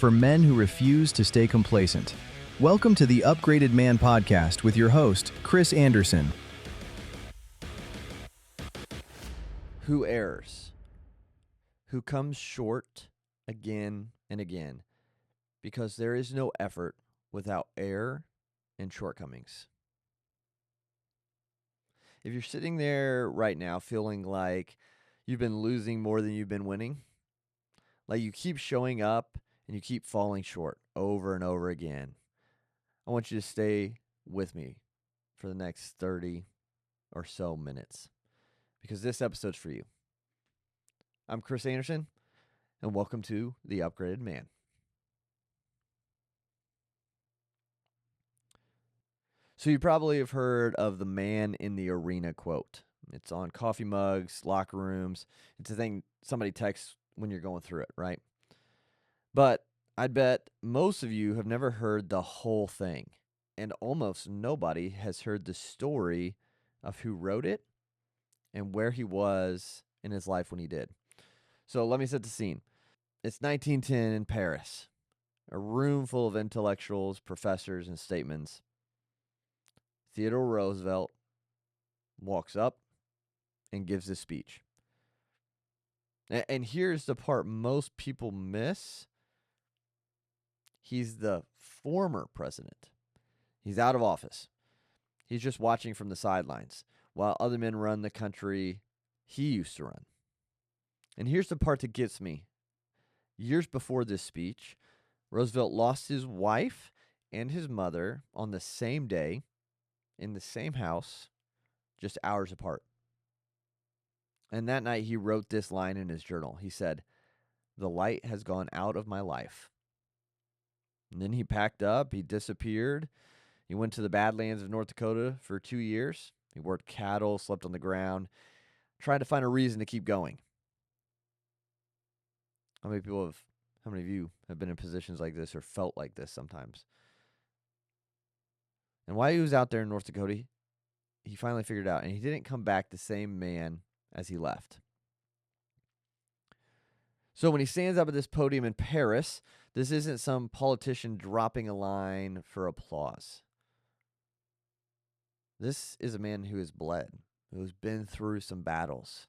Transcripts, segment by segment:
for men who refuse to stay complacent. Welcome to the Upgraded Man podcast with your host, Chris Anderson. Who errs? Who comes short again and again? Because there is no effort without error and shortcomings. If you're sitting there right now feeling like you've been losing more than you've been winning, like you keep showing up and you keep falling short over and over again, I want you to stay with me for the next 30 or so minutes because this episode's for you. I'm Chris Anderson, and welcome to The Upgraded Man. So you probably have heard of the man in the arena quote. It's on coffee mugs, locker rooms. It's a thing somebody texts when you're going through it, right? But I'd bet most of you have never heard the whole thing, and almost nobody has heard the story of who wrote it and where he was in his life when he did. So let me set the scene. It's 1910 in Paris, a room full of intellectuals, professors, and statesmen. Theodore Roosevelt walks up and gives this speech. And here's the part most people miss. He's the former president. He's out of office. He's just watching from the sidelines while other men run the country he used to run. And here's the part that gets me. Years before this speech, Roosevelt lost his wife and his mother on the same day in the same house, just hours apart. And that night he wrote this line in his journal. He said, "The light has gone out of my life." And then he packed up, he disappeared. He went to the Badlands of North Dakota for 2 years. He worked cattle, slept on the ground, tried to find a reason to keep going. How many of you have been in positions like this or felt like this sometimes? And while he was out there in North Dakota, he finally figured it out, and he didn't come back the same man as he left. So when he stands up at this podium in Paris, this isn't some politician dropping a line for applause. This is a man who has bled, who's been through some battles,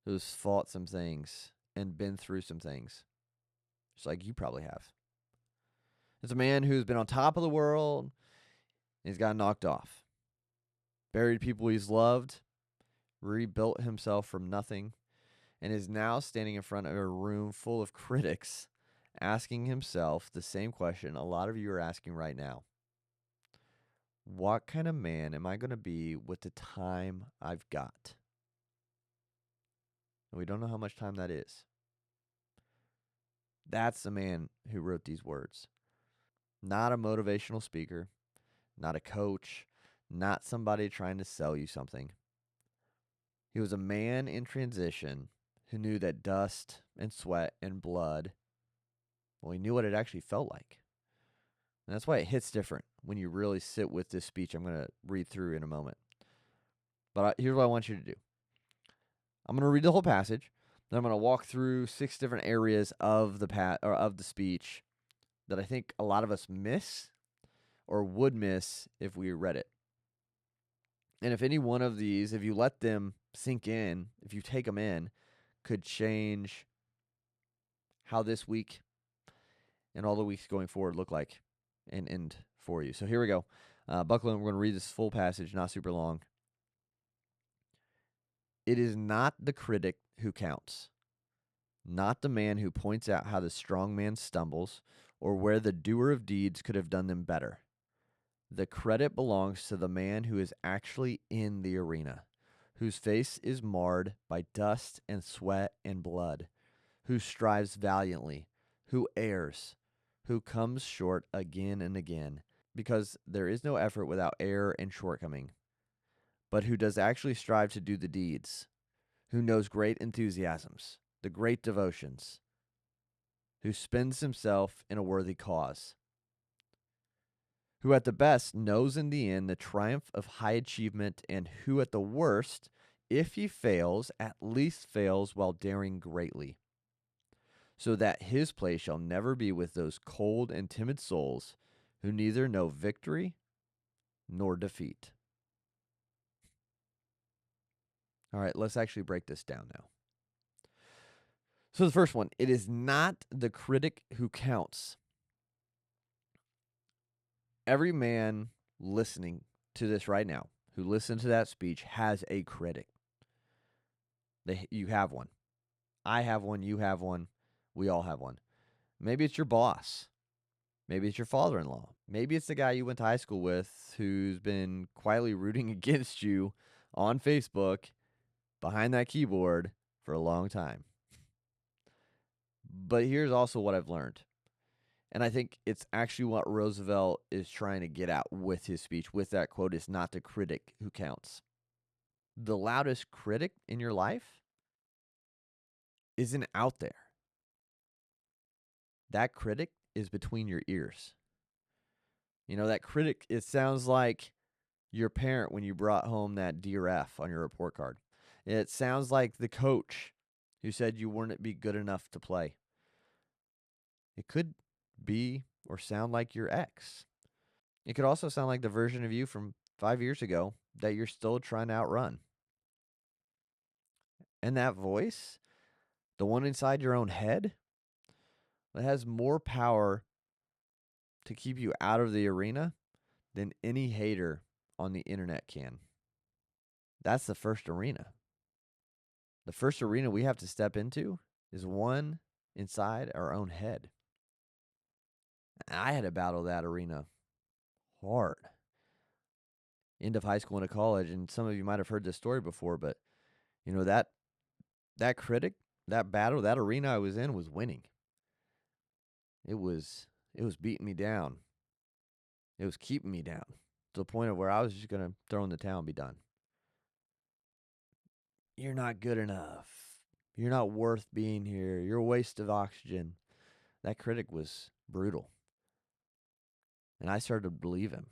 who's fought some things and been through some things, just like you probably have. It's a man who's been on top of the world, and he's got knocked off, buried people he's loved, rebuilt himself from nothing, and is now standing in front of a room full of critics asking himself the same question a lot of you are asking right now. What kind of man am I going to be with the time I've got? And we don't know how much time that is. That's the man who wrote these words. Not a motivational speaker, not a coach, not somebody trying to sell you something. He was a man in transition who knew that dust and sweat and blood, well, he knew what it actually felt like. And that's why it hits different when you really sit with this speech I'm going to read through in a moment. But here's what I want you to do. I'm going to read the whole passage. Then I'm going to walk through 6 different areas of the speech that I think a lot of us miss or would miss if we read it. And if any one of these, if you let them sink in, if you take them in, could change how this week and all the weeks going forward look like and end for you. So here we go. Buckle in. We're going to read this full passage, not super long. It is not the critic who counts, not the man who points out how the strong man stumbles or where the doer of deeds could have done them better. The credit belongs to the man who is actually in the arena, whose face is marred by dust and sweat and blood, who strives valiantly, who errs, who comes short again and again, because there is no effort without error and shortcoming, but who does actually strive to do the deeds, who knows great enthusiasms, the great devotions, who spends himself in a worthy cause, who at the best knows in the end the triumph of high achievement, and who at the worst, if he fails, at least fails while daring greatly. so that his place shall never be with those cold and timid souls who neither know victory nor defeat. All right, let's actually break this down now. So the first one, it is not the critic who counts. Every man listening to this right now who listened to that speech has a critic. You have one. I have one. You have one. We all have one. Maybe it's your boss. Maybe it's your father-in-law. Maybe it's the guy you went to high school with who's been quietly rooting against you on Facebook behind that keyboard for a long time. But here's also what I've learned. And I think it's actually what Roosevelt is trying to get at with his speech, with that quote, it's not the critic who counts. The loudest critic in your life isn't out there. That critic is between your ears. You know, that critic, it sounds like your parent when you brought home that Dear F on your report card. It sounds like the coach who said you wouldn't be good enough to play. It could be or sound like your ex. It could also sound like the version of you from 5 years ago that you're still trying to outrun. And that voice, the one inside your own head, that has more power to keep you out of the arena than any hater on the internet can. That's the first arena. The first arena we have to step into is one inside our own head. I had to battle that arena hard. End of high school into college, and some of you might have heard this story before, but you know that critic, that battle, that arena I was in was winning. It was beating me down. It was keeping me down to the point of where I was just going to throw in the towel and be done. You're not good enough. You're not worth being here. You're a waste of oxygen. That critic was brutal. And I started to believe him.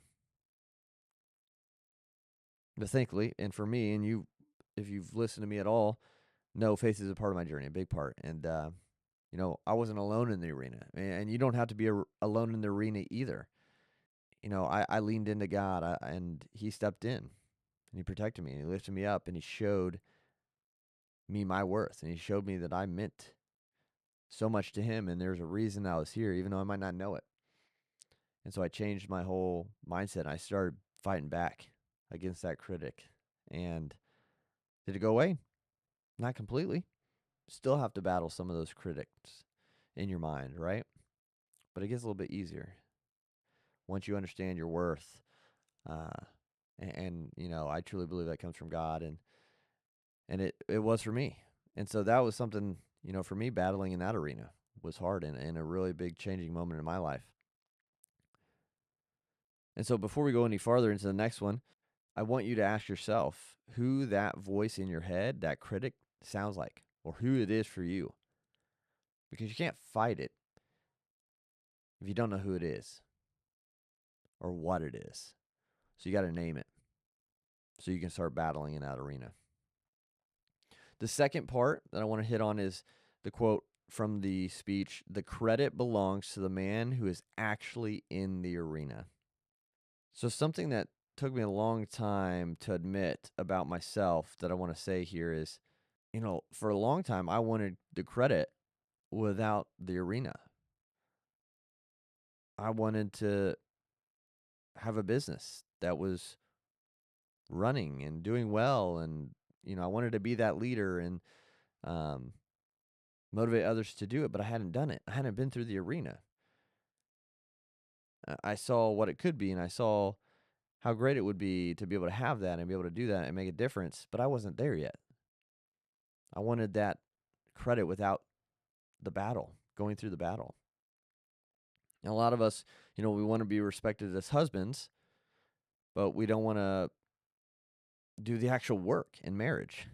But thankfully, and for me, and you, if you've listened to me at all, know faith is a part of my journey, a big part. And, you know, I wasn't alone in the arena. And you don't have to be alone in the arena either. You know, I leaned into God, and he stepped in. And he protected me, and he lifted me up, and he showed me my worth. And he showed me that I meant so much to him, and there's a reason I was here, even though I might not know it. And so I changed my whole mindset, and I started fighting back against that critic. And did it go away? Not completely. Still have to battle some of those critics in your mind, right? But it gets a little bit easier once you understand your worth. And you know, I truly believe that comes from God, and it was for me. And so that was something, you know, for me, battling in that arena was hard and a really big changing moment in my life. And so before we go any farther into the next one, I want you to ask yourself who that voice in your head, that critic, sounds like, or who it is for you. Because you can't fight it if you don't know who it is or what it is. So you got to name it so you can start battling in that arena. The second part that I want to hit on is the quote from the speech, "The credit belongs to the man who is actually in the arena." So something that took me a long time to admit about myself that I want to say here is, you know, for a long time, I wanted the credit without the arena. I wanted to have a business that was running and doing well. And, you know, I wanted to be that leader and motivate others to do it, but I hadn't done it. I hadn't been through the arena. I saw what it could be, and I saw how great it would be to be able to have that and be able to do that and make a difference, but I wasn't there yet. I wanted that credit without the battle, going through the battle. And a lot of us, you know, we want to be respected as husbands, but we don't want to do the actual work in marriage.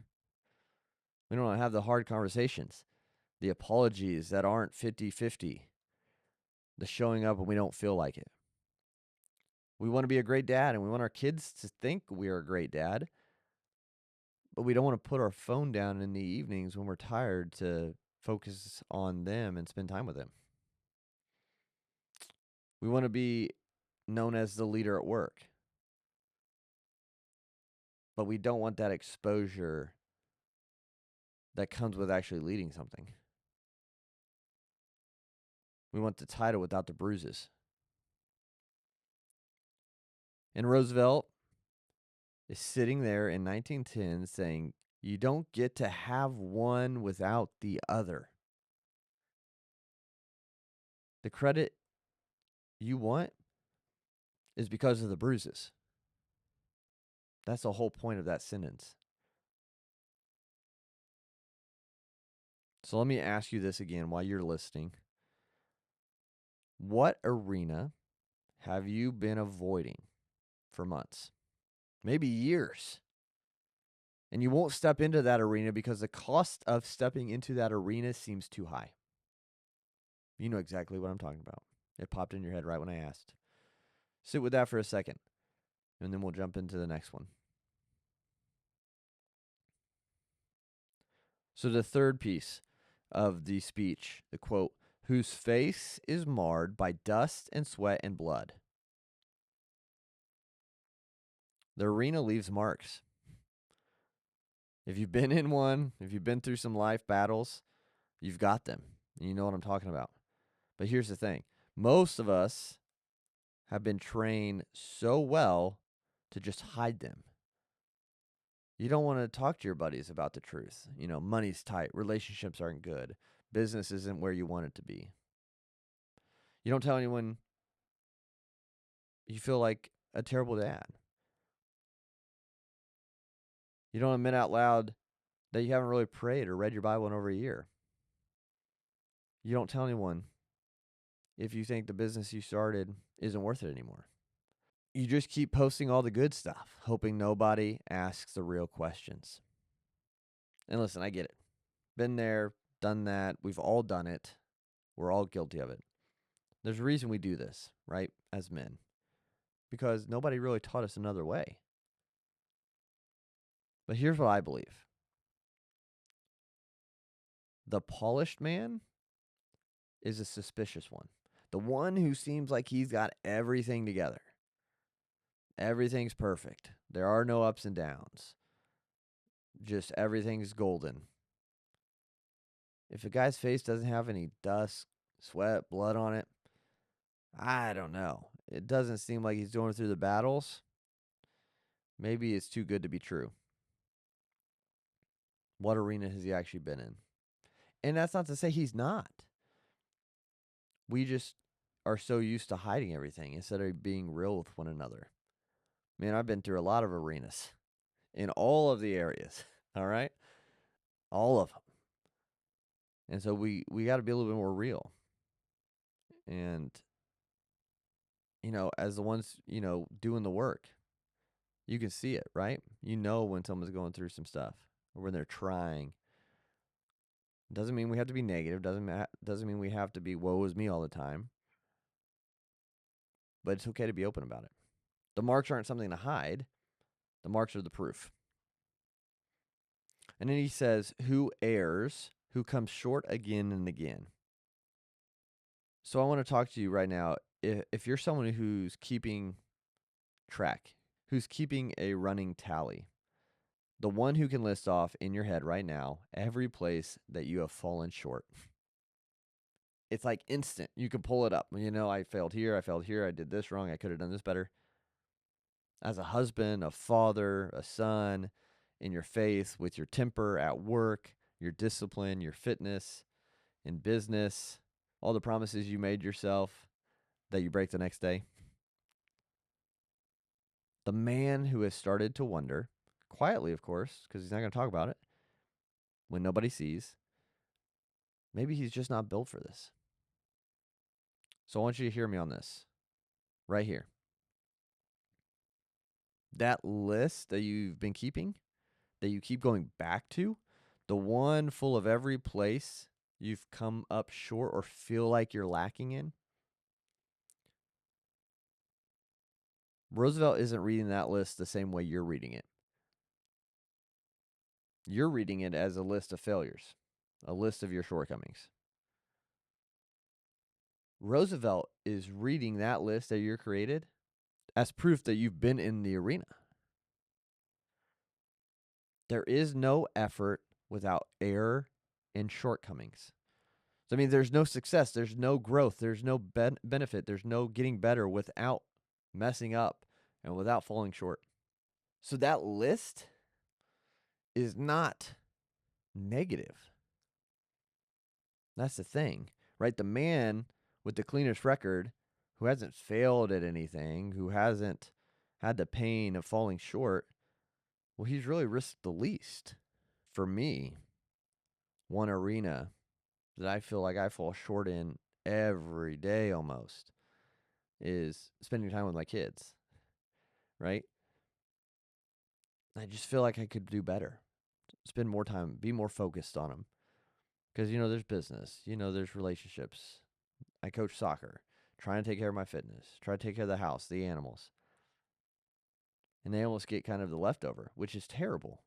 We don't want to have the hard conversations, the apologies that aren't 50-50, the showing up when we don't feel like it. We want to be a great dad, and we want our kids to think we are a great dad, but we don't want to put our phone down in the evenings when we're tired to focus on them and spend time with them. We want to be known as the leader at work, but we don't want that exposure that comes with actually leading something. We want the title without the bruises. And Roosevelt is sitting there in 1910 saying, you don't get to have one without the other. The credit you want is because of the bruises. That's the whole point of that sentence. So let me ask you this again while you're listening. What arena have you been avoiding for months? Maybe years. And you won't step into that arena because the cost of stepping into that arena seems too high. You know exactly what I'm talking about. It popped in your head right when I asked. Sit with that for a second, and then we'll jump into the next one. So the third piece of the speech, the quote, whose face is marred by dust and sweat and blood. The arena leaves marks. If you've been in one, if you've been through some life battles, you've got them. And you know what I'm talking about. But here's the thing. Most of us have been trained so well to just hide them. You don't want to talk to your buddies about the truth. You know, money's tight, relationships aren't good, business isn't where you want it to be. You don't tell anyone you feel like a terrible dad. You don't admit out loud that you haven't really prayed or read your Bible in over a year. You don't tell anyone if you think the business you started isn't worth it anymore. You just keep posting all the good stuff, hoping nobody asks the real questions. And listen, I get it. Been there, done that. We've all done it. We're all guilty of it. There's a reason we do this, right, as men. Because nobody really taught us another way. But here's what I believe. The polished man is a suspicious one. The one who seems like he's got everything together. Everything's perfect. There are no ups and downs. Just everything's golden. If a guy's face doesn't have any dust, sweat, blood on it, I don't know. It doesn't seem like he's going through the battles. Maybe it's too good to be true. What arena has he actually been in? And that's not to say he's not. We just are so used to hiding everything instead of being real with one another. Man, I've been through a lot of arenas in all of the areas, all right? All of them. And so we got to be a little bit more real. And, you know, as the ones, you know, doing the work, you can see it, right? You know when someone's going through some stuff or when they're trying. Doesn't mean we have to be negative. Doesn't mean we have to be woe is me all the time. But it's okay to be open about it. The marks aren't something to hide. The marks are the proof. And then he says, who errs, who comes short again and again. So I want to talk to you right now. If you're someone who's keeping track, who's keeping a running tally, the one who can list off in your head right now every place that you have fallen short. It's like instant. You can pull it up. You know, I failed here, I did this wrong, I could have done this better. As a husband, a father, a son, in your faith, with your temper, at work, your discipline, your fitness, in business, all the promises you made yourself that you break the next day. The man who has started to wonder, quietly, of course, because he's not going to talk about it, when nobody sees, maybe he's just not built for this. So I want you to hear me on this, right here. That list that you've been keeping, that you keep going back to, the one full of every place you've come up short or feel like you're lacking in, Roosevelt isn't reading that list the same way you're reading it. You're reading it as a list of failures. a list of your shortcomings. Roosevelt is reading that list that you created as proof that you've been in the arena. There is no effort without error and shortcomings. So, I mean, there's no success, there's no growth, there's no benefit, there's no getting better without messing up and without falling short. So that list is not negative. That's the thing, right? The man with the cleanest record, who hasn't failed at anything, who hasn't had the pain of falling short, well, he's really risked the least. For me, one arena that I feel like I fall short in every day almost is spending time with my kids, right? I just feel like I could do better, spend more time, be more focused on them. Because, there's business, there's relationships. I coach soccer, trying to take care of my fitness, try to take care of the house, the animals. And they almost get kind of the leftover, which is terrible.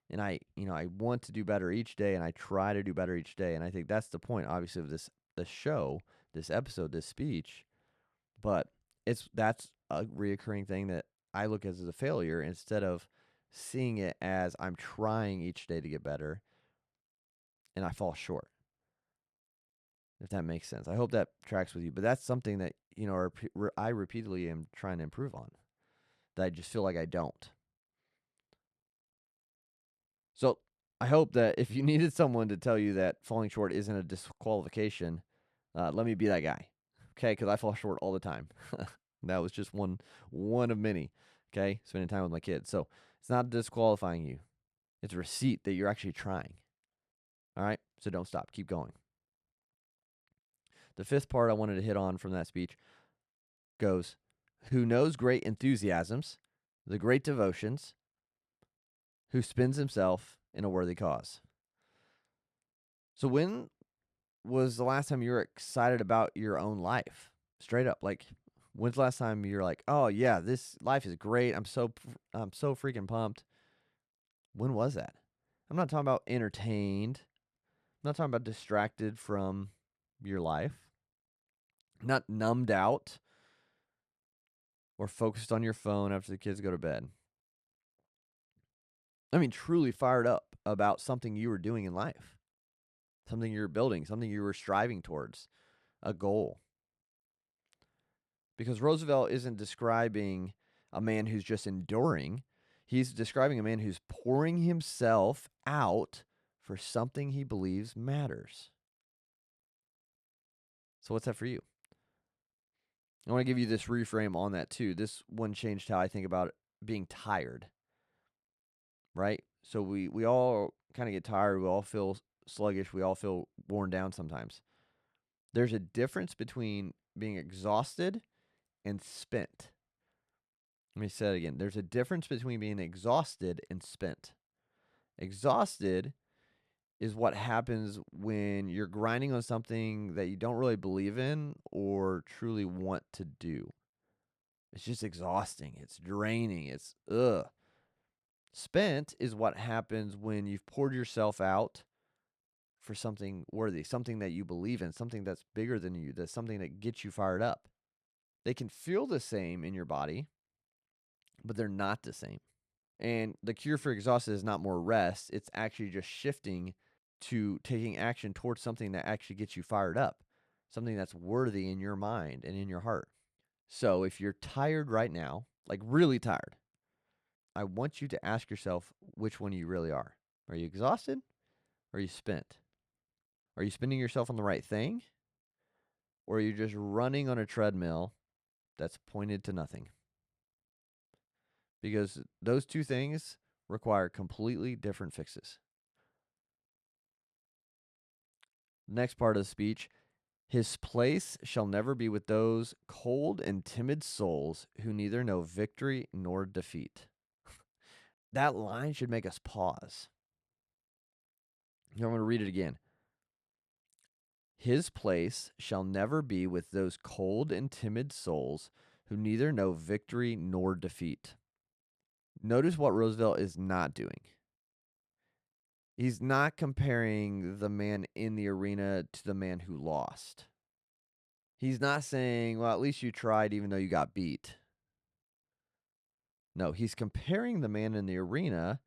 And I want to do better each day, and I try to do better each day. And I think that's the point, obviously, of this show, this episode, this speech. But that's a reoccurring thing that I look as a failure instead of seeing it as I'm trying each day to get better, and I fall short. If that makes sense. I hope that tracks with you. But that's something that, I repeatedly am trying to improve on, that I just feel like I don't. So I hope that if you needed someone to tell you that falling short isn't a disqualification, let me be that guy. Okay, because I fall short all the time. That was just one of many. Okay, spending time with my kids. So it's not disqualifying you. It's a receipt that you're actually trying. All right, so don't stop. Keep going. The fifth part I wanted to hit on from that speech goes, who knows great enthusiasms, the great devotions, who spends himself in a worthy cause. So when was the last time you were excited about your own life? Straight up, like, when's the last time you're like, oh yeah, this life is great. I'm so freaking pumped. When was that? I'm not talking about entertained. I'm not talking about distracted from your life. Not numbed out or focused on your phone after the kids go to bed. I mean, truly fired up about something you were doing in life, something you were building, something you were striving towards, a goal. Because Roosevelt isn't describing a man who's just enduring. He's describing a man who's pouring himself out for something he believes matters. So what's that for you? I want to give you this reframe on that too. This one changed how I think about being tired, right? So we all kind of get tired. We all feel sluggish. We all feel worn down sometimes. There's a difference between being exhausted and spent. Let me say it again. There's a difference between being exhausted and spent. Exhausted is what happens when you're grinding on something that you don't really believe in or truly want to do. It's just exhausting. It's draining. It's ugh. Spent is what happens when you've poured yourself out for something worthy, something that you believe in, something that's bigger than you, that's something that gets you fired up. They can feel the same in your body, but they're not the same. And the cure for exhaustion is not more rest. It's actually just shifting to taking action towards something that actually gets you fired up, something that's worthy in your mind and in your heart. So if you're tired right now, like really tired, I want you to ask yourself which one you really are. Are you exhausted or are you spent? Are you spending yourself on the right thing? Or are you just running on a treadmill that's pointed to nothing? Because those two things require completely different fixes. Next part of the speech, his place shall never be with those cold and timid souls who neither know victory nor defeat. That line should make us pause. I'm going to read it again. His place shall never be with those cold and timid souls who neither know victory nor defeat. Notice what Roosevelt is not doing. He's not comparing the man in the arena to the man who lost. He's not saying, well, at least you tried even though you got beat. No, he's comparing the man in the arena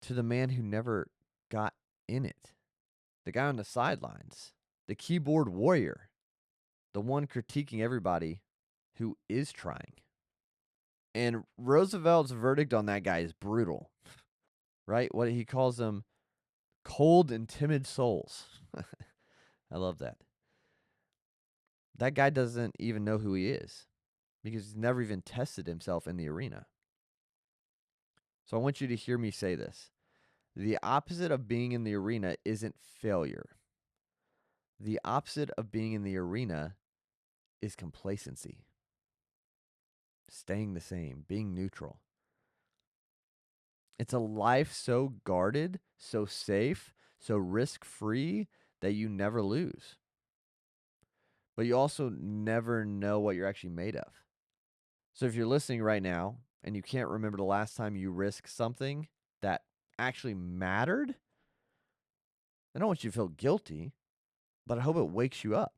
to the man who never got in it. The guy on the sidelines, the keyboard warrior, the one critiquing everybody who is trying. And Roosevelt's verdict on that guy is brutal, right? What he calls them cold and timid souls. I love that. That guy doesn't even know who he is because he's never even tested himself in the arena. So I want you to hear me say this. The opposite of being in the arena isn't failure. The opposite of being in the arena is complacency. Staying the same, being neutral. It's a life so guarded, so safe, so risk-free that you never lose. But you also never know what you're actually made of. So if you're listening right now and you can't remember the last time you risked something that actually mattered, I don't want you to feel guilty, but I hope it wakes you up.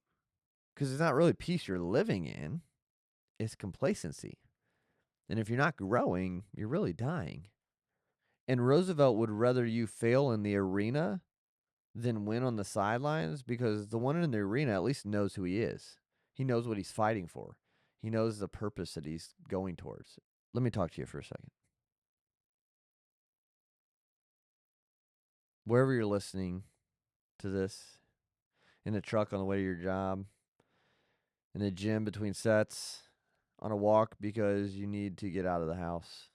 Because it's not really peace you're living in, it's complacency. And if you're not growing, you're really dying. And Roosevelt would rather you fail in the arena than win on the sidelines because the one in the arena at least knows who he is. He knows what he's fighting for. He knows the purpose that he's going towards. Let me talk to you for a second. Wherever you're listening to this, in the truck on the way to your job, in the gym between sets, on a walk because you need to get out of the house,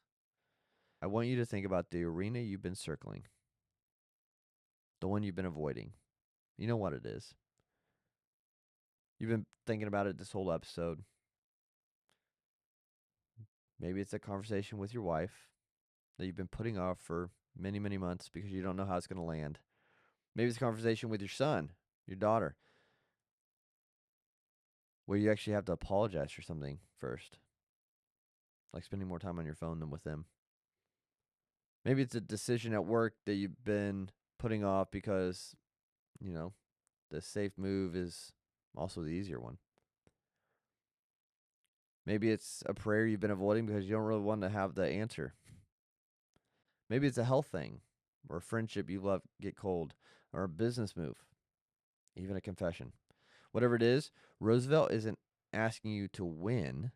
I want you to think about the arena you've been circling, the one you've been avoiding. You know what it is. You've been thinking about it this whole episode. Maybe it's a conversation with your wife that you've been putting off for many, many months because you don't know how it's going to land. Maybe it's a conversation with your son, your daughter, where you actually have to apologize for something first, like spending more time on your phone than with them. Maybe it's a decision at work that you've been putting off because, the safe move is also the easier one. Maybe it's a prayer you've been avoiding because you don't really want to have the answer. Maybe it's a health thing, or a friendship you love get cold, or a business move, even a confession. Whatever it is, Roosevelt isn't asking you to win.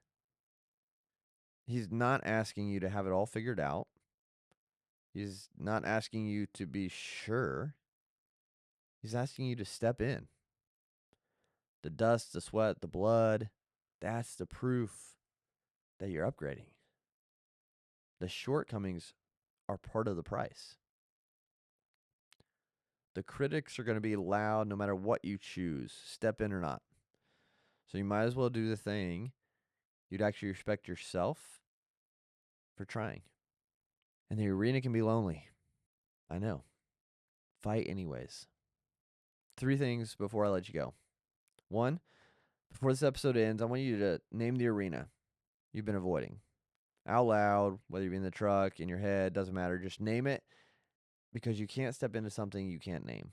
He's not asking you to have it all figured out. He's not asking you to be sure. He's asking you to step in. The dust, the sweat, the blood, that's the proof that you're upgrading. The shortcomings are part of the price. The critics are going to be loud no matter what you choose, step in or not. So you might as well do the thing you'd actually respect yourself for trying. And the arena can be lonely. I know. Fight anyways. 3 things before I let you go. 1, before this episode ends, I want you to name the arena you've been avoiding. Out loud, whether you're in the truck, in your head, doesn't matter. Just name it because you can't step into something you can't name.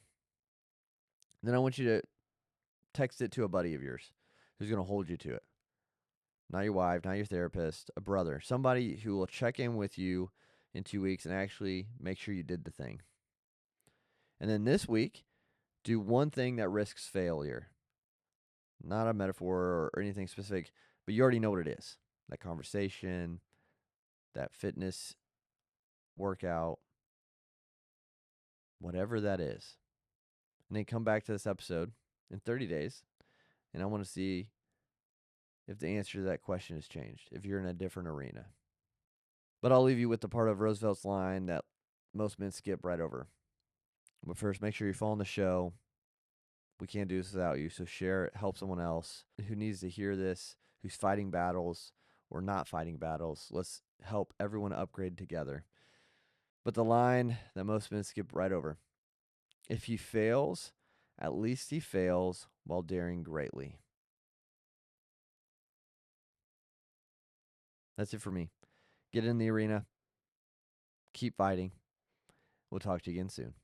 Then I want you to text it to a buddy of yours who's going to hold you to it. Not your wife, not your therapist, a brother, somebody who will check in with you in 2 weeks and actually make sure you did the thing. And then this week, do one thing that risks failure. Not a metaphor or anything specific, but you already know what it is. That conversation, that fitness workout, whatever that is. And then come back to this episode in 30 days, and I want to see if the answer to that question has changed, if you're in a different arena. But I'll leave you with the part of Roosevelt's line that most men skip right over. But first, make sure you're following the show. We can't do this without you, so share it, help someone else who needs to hear this, who's fighting battles or not fighting battles. Let's help everyone upgrade together. But the line that most men skip right over. If he fails, at least he fails while daring greatly. That's it for me. Get in the arena. Keep fighting. We'll talk to you again soon.